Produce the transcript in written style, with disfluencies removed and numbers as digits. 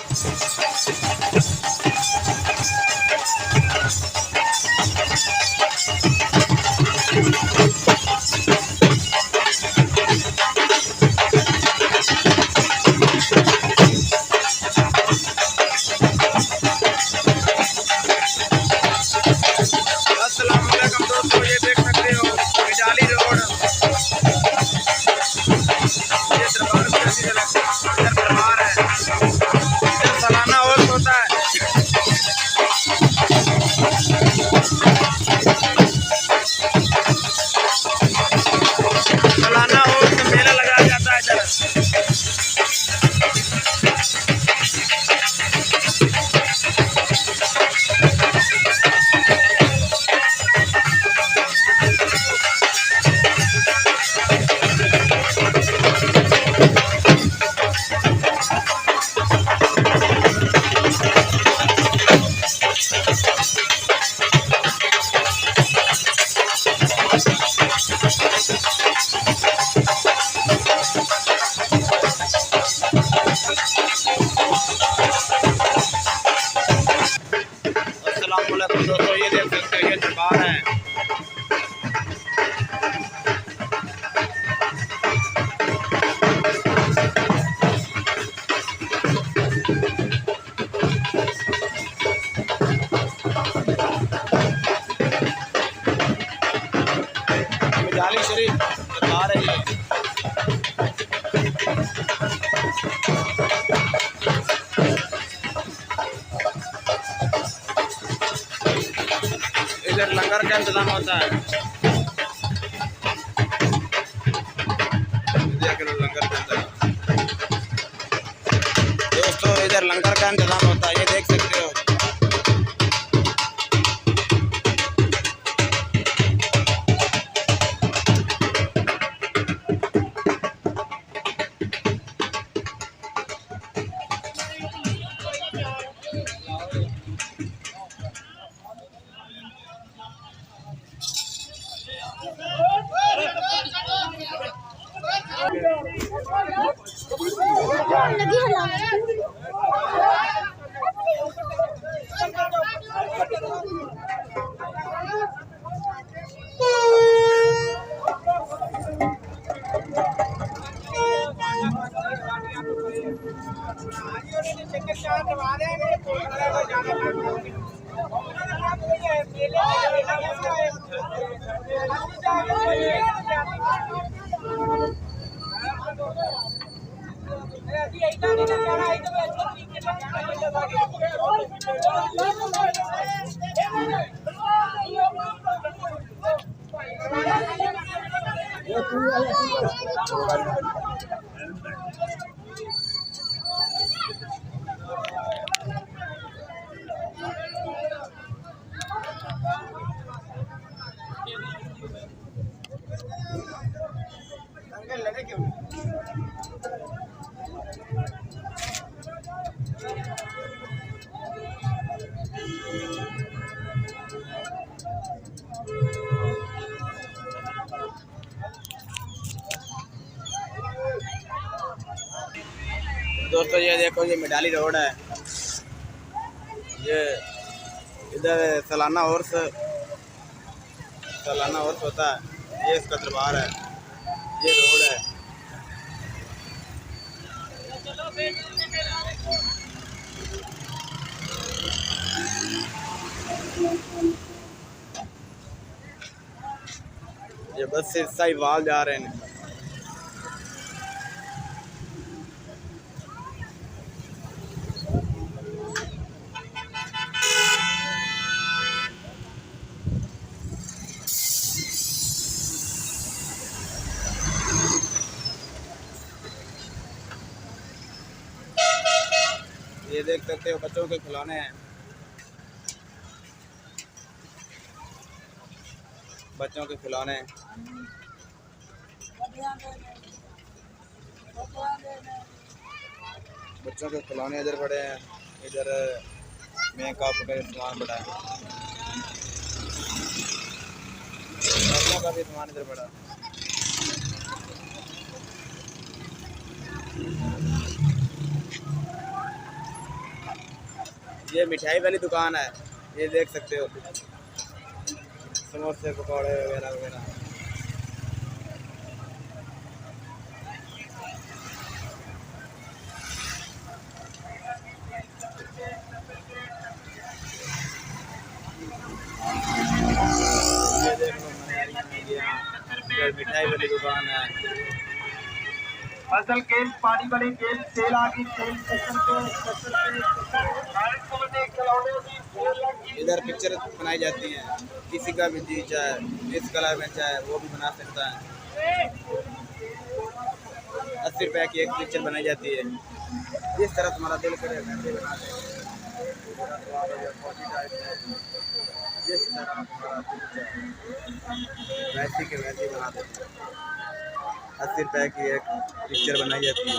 अस्सलाम वालेकुम दोस्तों, ये देख सकते हो madhali रोड, ये दरबार इधर दरबार है, इधर सालाना और होता है। सालाना और मेला लगाया जाता है इधर। अस्सलाम वालेकुम दोस्तों, ये देख सकते हो ये दरबार है। madhali शरीफ दरबार है ये। इधर लंगर का इंतजाम होता है। देख लो लंगर का इंतजाम दोस्तों, इधर लंगर का इंतजाम होता है, ये देख सकते हो। दोस्तों ये देखो ये madhali रोड है, ये इधर सालाना उर्स होता है, ये इसका दरबार है, ये रोड है। ये बस से साहिवाल जा रहे हैं। ये देख सकते हो बच्चों के खिलौने हैं, बच्चों के खिलौने। बच्चों के खिलौने इधर पड़े हैं, इधर मेकअप का सामान पड़ा है, बच्चों का भी सामान इधर पड़ा है। ये मिठाई वाली दुकान है, ये देख सकते हो, समोसे पकौड़े वगैरह वगैरह। ये देख लो यहाँ मिठाई वाली दुकान है। फसल के पानी वाली खेल सेल आ गई, सेल इधर पिक्चर बनाई जाती है, किसी का भी जी चाहे इस कलर में चाहे वो भी बना सकता है। 80 रुपये की एक पिक्चर बनाई जाती है। जिस तरह तुम्हारा दिल करे वैसे बना दें, जिस तरह तुम्हारा दिल चाहे वैसी के वैसी बना देते हैं। 80 रुपये की एक पिक्चर बनाई जाती है।